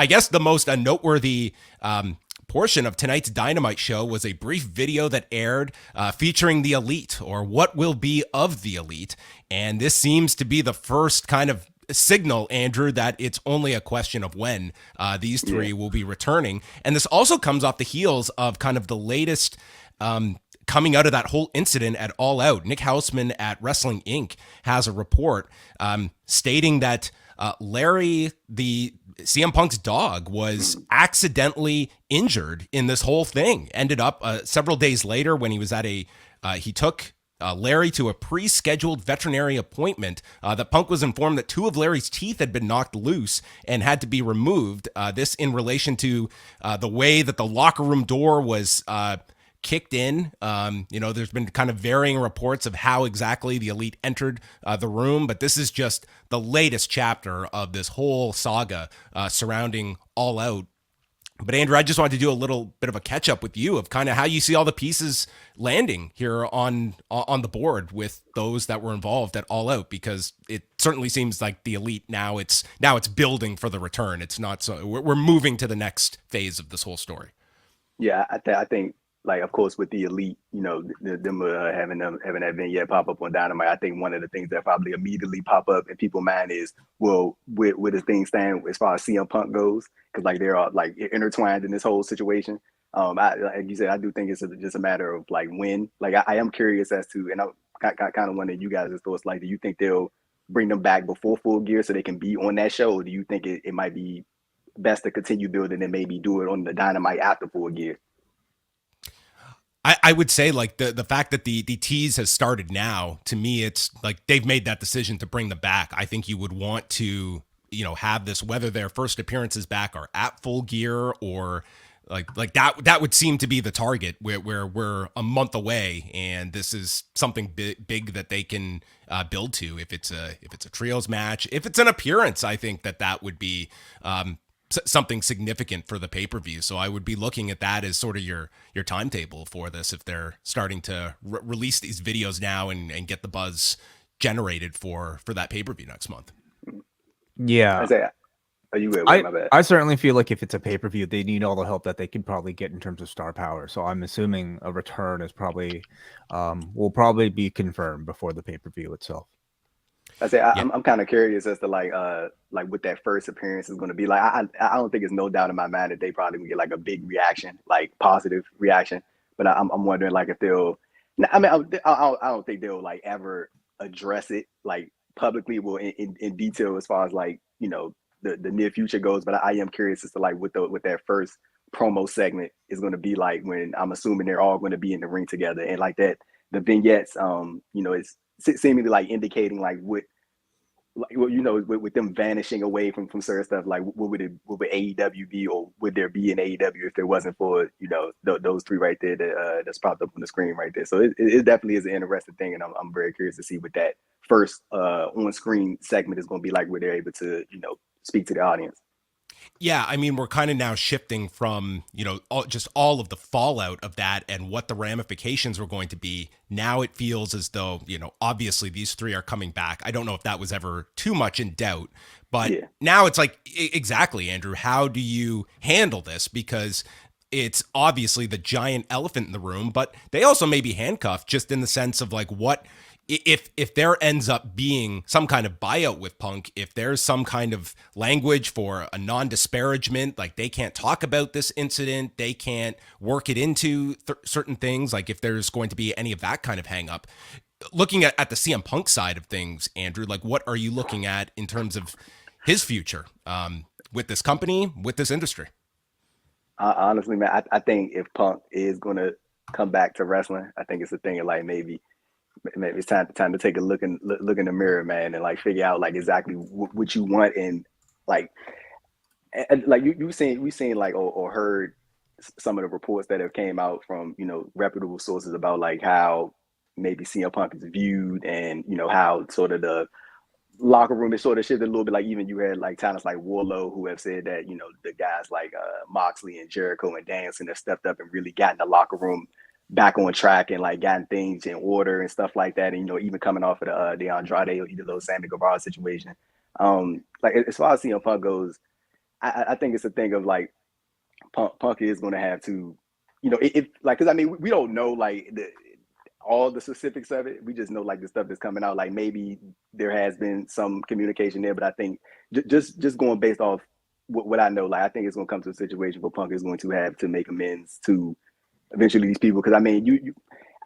I guess the most noteworthy portion of tonight's Dynamite show was a brief video that aired featuring the Elite, or what will be of the Elite. And this seems to be the first kind of signal, Andrew, that it's only a question of when these three will be returning. And this also comes off the heels of kind of the latest coming out of that whole incident at All Out. Nick Hausman at Wrestling Inc. has a report stating that Larry, the CM Punk's dog, was accidentally injured in this whole thing. Ended up several days later when he was at he took Larry to a pre-scheduled veterinary appointment. That Punk was informed that two of Larry's teeth had been knocked loose and had to be removed. This in relation to the way that the locker room door was kicked in. There's been kind of varying reports of how exactly the Elite entered the room, but this is just the latest chapter of this whole saga surrounding All Out. But Andrew, I just wanted to do a little bit of a catch up with you of kind of how you see all the pieces landing here on the board with those that were involved at All Out, because it certainly seems like the Elite now it's building for the return. It's not so we're moving to the next phase of this whole story. Yeah, I think, like, of course, with the Elite, them having that vignette pop up on Dynamite, I think one of the things that probably immediately pop up in people's mind is, well, where does things stand as far as CM Punk goes? Because like they're all like intertwined in this whole situation. Like you said, I do think it's just a matter of like when. Like I am curious as to, and I kind of wondering you guys' thoughts. Like, do you think they'll bring them back before Full Gear so they can be on that show? Or do you think it might be best to continue building and maybe do it on the Dynamite after Full Gear? I would say, like, the fact that the tease has started now, to me, it's like they've made that decision to bring them back. I think you would want to, have this, whether their first appearances back are at Full Gear or like that would seem to be the target where we're a month away, and this is something big that they can build to. If it's a trios match, if it's an appearance, I think that would be something significant for the pay-per-view. So I would be looking at that as sort of your timetable for this, if they're starting to release these videos now and get the buzz generated for that pay-per-view next month. Yeah. Are you my bad? I certainly feel like if it's a pay-per-view, they need all the help that they can probably get in terms of star power. So I'm assuming a return is probably will probably be confirmed before the pay-per-view itself. I'm kind of curious as to like what that first appearance is going to be like. I don't think it's no doubt in my mind that they probably will get like a big reaction, like positive reaction. But I'm wondering like if they'll. I mean, I don't think they'll like ever address it like publicly, well, in detail as far as like the near future goes. But I am curious as to like what that first promo segment is going to be like, when I'm assuming they're all going to be in the ring together, and like that the vignettes it's seemingly like indicating like what, like, well, with them vanishing away from certain stuff, like what would AEW be, or would there be an AEW if there wasn't for those three right there that's popped up on the screen right there. So it definitely is an interesting thing, and I'm very curious to see what that first on screen segment is going to be like, where they're able to speak to the audience. Yeah, I mean, we're kind of now shifting from, all of the fallout of that and what the ramifications were going to be. Now it feels as though, obviously these three are coming back. I don't know if that was ever too much in doubt, but now it's like, exactly, Andrew, how do you handle this? Because it's obviously the giant elephant in the room, but they also may be handcuffed, just in the sense of like, what if there ends up being some kind of buyout with Punk, if there's some kind of language for a non-disparagement, like they can't talk about this incident, they can't work it into certain things, like if there's going to be any of that kind of hang up. Looking at the CM Punk side of things, Andrew, like what are you looking at in terms of his future with this company, with this industry? Honestly, man, I think if Punk is going to come back to wrestling, I think it's a thing of like maybe it's time to take a look in the mirror, man, and like figure out like exactly what you want, and like we've seen like or heard some of the reports that have came out from reputable sources about like how maybe CM Punk is viewed, and how sort of the locker room is sort of shifted a little bit. Like even you had like talents like Warlow who have said that the guys like Moxley and Jericho and Danielson have stepped up and really gotten the locker room back on track and like gotten things in order and stuff like that. And even coming off of the Andrade or Sammy Guevara situation, like as far as CM Punk goes, I think it's a thing of like Punk is going to have to, it like, because I mean, we don't know like all the specifics of it. We just know like the stuff that's coming out. Like maybe there has been some communication there, but I think just going based off what I know, like I think it's going to come to a situation where Punk is going to have to make amends to eventually these people. Because I mean,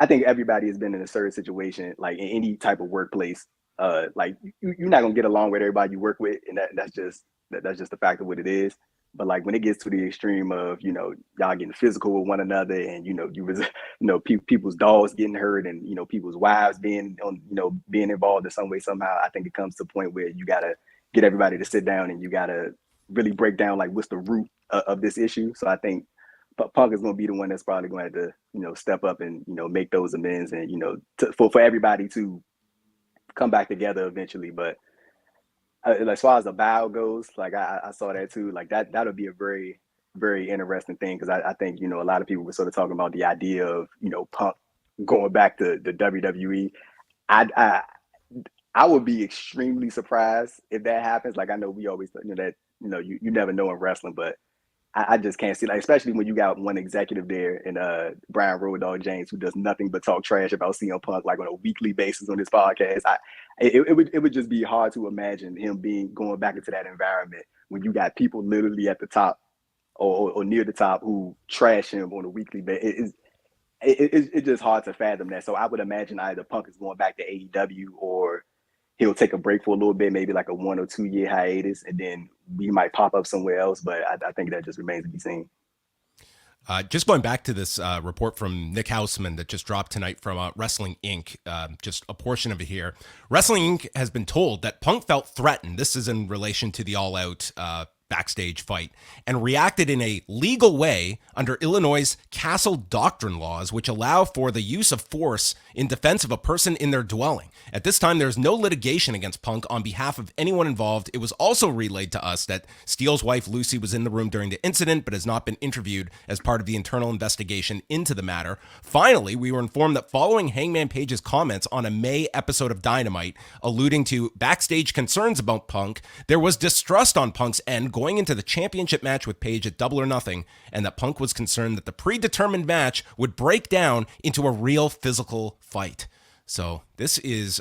I think everybody has been in a certain situation, like in any type of workplace. Like you're not gonna get along with everybody you work with, and that's just the fact of what it is. But like when it gets to the extreme of y'all getting physical with one another, and people's dogs getting hurt, and people's wives being being involved in some way somehow, I think it comes to a point where you gotta get everybody to sit down and you gotta really break down like what's the root of this issue. So I think Punk is going to be the one that's probably going to have to, step up and, make those amends and, for everybody to come back together eventually. But as far as the bow goes, like I saw that too, like that'll be a very, very interesting thing. Cause I think, a lot of people were sort of talking about the idea of, Punk going back to the WWE. I would be extremely surprised if that happens. Like I know we always, that, you never know in wrestling, but I just can't see, like, especially when you got one executive there and Brian Road Dogg James, who does nothing but talk trash about CM Punk like on a weekly basis on this podcast. It would just be hard to imagine him going back into that environment when you got people literally at the top or near the top who trash him on a weekly basis. It's just hard to fathom that. So I would imagine either Punk is going back to AEW or he'll take a break for a little bit, maybe like a 1 or 2 year hiatus, and then we might pop up somewhere else. But I think that just remains to be seen. Just going back to this report from Nick Houseman that just dropped tonight from Wrestling Inc., just a portion of it here. Wrestling Inc. has been told that Punk felt threatened. This is in relation to the All Out Backstage fight, and reacted in a legal way under Illinois' Castle Doctrine laws, which allow for the use of force in defense of a person in their dwelling. At this time, there's no litigation against Punk on behalf of anyone involved. It was also relayed to us that Steele's wife, Lucy, was in the room during the incident, but has not been interviewed as part of the internal investigation into the matter. Finally, we were informed that following Hangman Page's comments on a May episode of Dynamite, alluding to backstage concerns about Punk, there was distrust on Punk's end going into the championship match with Page at Double or Nothing, and that Punk was concerned that the predetermined match would break down into a real physical fight. So this is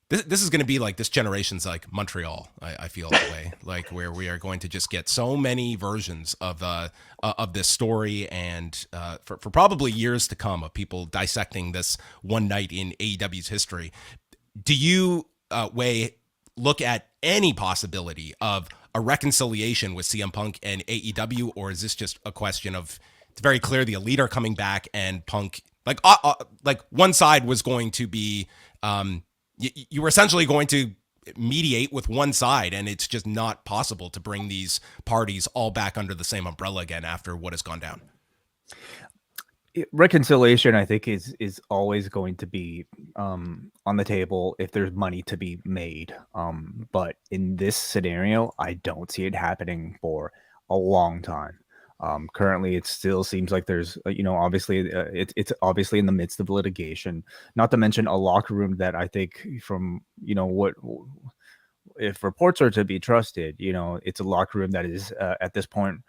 this is going to be like this generation's like Montreal. I feel that way, like where we are going to just get so many versions of this story, and for probably years to come, of people dissecting this one night in AEW's history. Do you, Wei, look at any possibility of a reconciliation with CM Punk and AEW, or is this just a question of, it's very clear the Elite are coming back and Punk, like one side was going to be, you were essentially going to mediate with one side, and it's just not possible to bring these parties all back under the same umbrella again after what has gone down? Reconciliation, I think, is always going to be on the table if there's money to be made. But in this scenario, I don't see it happening for a long time. Currently, it still seems like there's, obviously, it's obviously in the midst of litigation. Not to mention a locker room that I think, from what, if reports are to be trusted, it's a locker room that is at this point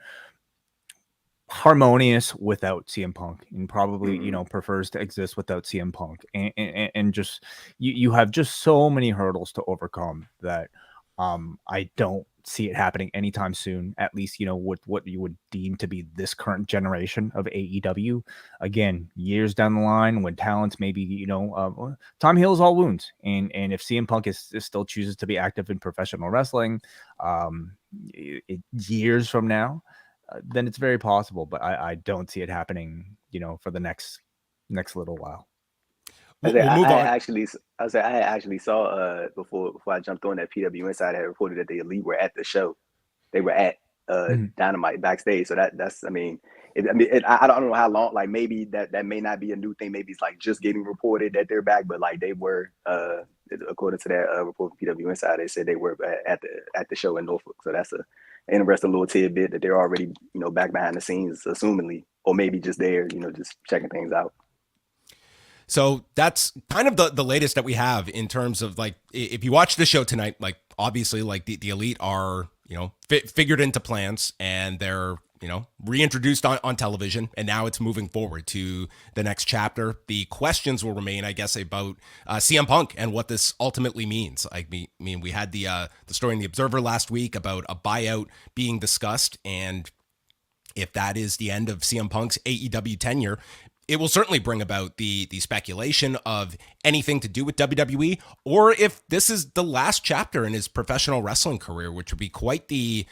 harmonious without CM Punk, and probably prefers to exist without CM Punk, and just you have just so many hurdles to overcome that I don't see it happening anytime soon, at least with what you would deem to be this current generation of AEW. Again, years down the line when talents maybe time heals all wounds, and if CM Punk is still chooses to be active in professional wrestling years from now, then it's very possible, but I don't see it happening, for the next little while. I actually saw before I jumped on that, PW Insider had reported that the Elite were at the show. They were at Dynamite backstage. So that's I don't know how long. Like maybe that may not be a new thing. Maybe it's like just getting reported that they're back, but like they were according to that report from PW Insider, they said they were at the show in Norfolk. So that's an interesting little tidbit that they're already back behind the scenes, assumingly, or maybe just there, just checking things out. So that's kind of the latest that we have in terms of, like, if you watch the show tonight, like obviously like the Elite are figured into plans, and they're reintroduced on television, and now it's moving forward to the next chapter. The questions will remain, I guess, about CM Punk and what this ultimately means. I mean, we had the story in the Observer last week about a buyout being discussed, and if that is the end of CM Punk's AEW tenure, it will certainly bring about the speculation of anything to do with WWE, or if this is the last chapter in his professional wrestling career, which would be quite the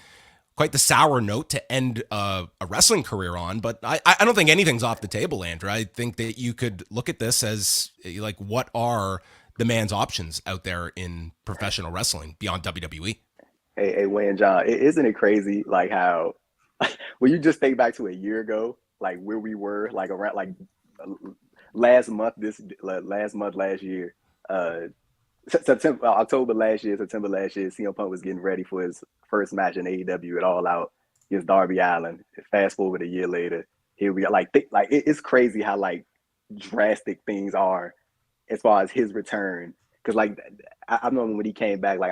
sour note to end a wrestling career on. But I don't think anything's off the table, Andrew. I think that you could look at this as like, what are the man's options out there in professional wrestling beyond WWE? Hey, Wayne, John, isn't it crazy like how when you just think back to a year ago, like where we were, like around like last year, October last year, September last year, CM Punk was getting ready for his first match in AEW at All Out against Darby Allin. Fast forward a year later, here we are. It's crazy how like drastic things are as far as his return. Because like I remember when he came back, like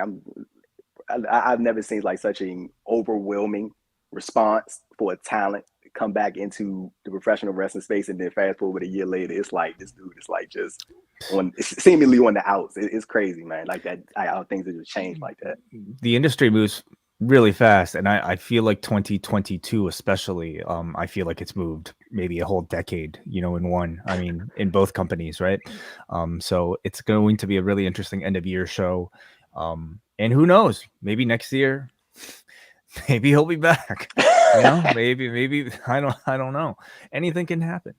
I've never seen like such an overwhelming response for a talent to come back into the professional wrestling space, and then fast forward a year later, it's like this dude is like just seemingly on the outs. It's crazy, man. Like that, how things have just changed like that. The industry moves really fast, and I feel like 2022 especially, I feel like it's moved maybe a whole decade, in one. I mean, in both companies, right? So it's going to be a really interesting end of year show. And who knows? Maybe next year, maybe he'll be back. Maybe I don't know. Anything can happen.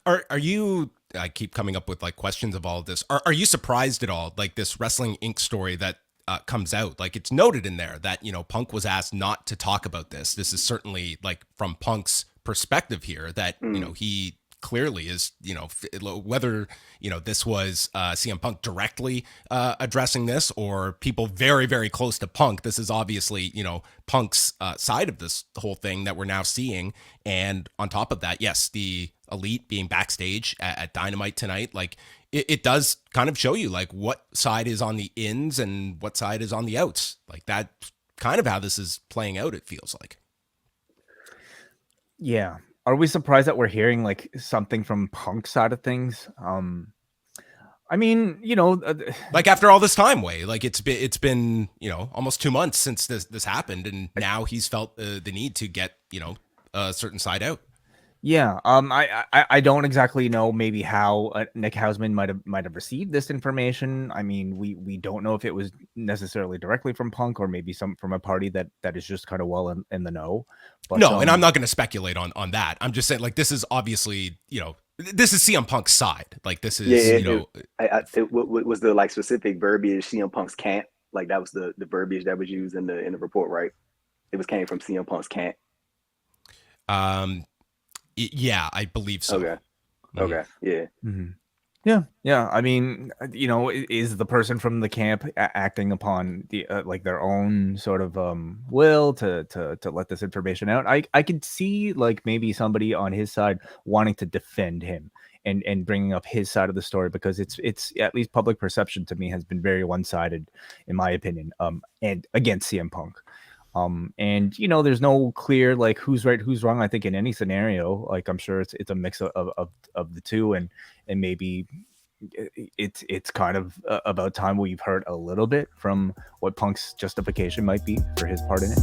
Are you? I keep coming up with like questions of all of this. Are you surprised at all? Like this Wrestling Inc. story that comes out, like it's noted in there that Punk was asked not to talk about this. This is certainly like from Punk's perspective here that he clearly is, whether, this was CM Punk directly addressing this or people very, very close to Punk. This is obviously, Punk's side of this whole thing that we're now seeing. And on top of that, yes, the Elite being backstage at Dynamite tonight, like it does kind of show you like what side is on the ins and what side is on the outs. Like that's kind of how this is playing out, it feels like. Yeah. Are we surprised that we're hearing like something from Punk's side of things? I mean, like after all this time, like it's been almost 2 months since this happened, and now he's felt the need to get a certain side out. Yeah. I don't exactly know maybe how Nick Hausman might have received this information. I mean, we don't know if it was necessarily directly from Punk or maybe some from a party that is just kind of well in the know. But, no, and I'm not going to speculate on that. I'm just saying, like, this is obviously, this is CM Punk's side. Like, this is, what was the like specific verbiage CM Punk's can't? Like, that was the verbiage that was used in the report, right? It came from CM Punk's can't. Yeah, I believe so. Okay. Okay. Yeah. Mm-hmm. Yeah. I mean, is the person from the camp acting upon the like their own sort of will to let this information out? I could see like maybe somebody on his side wanting to defend him and bringing up his side of the story, because it's at least public perception to me has been very one-sided, in my opinion, and against CM Punk. And there's no clear like who's right, who's wrong. I think in any scenario, like I'm sure it's a mix of the two, and maybe it's kind of about time we've heard a little bit from what Punk's justification might be for his part in it.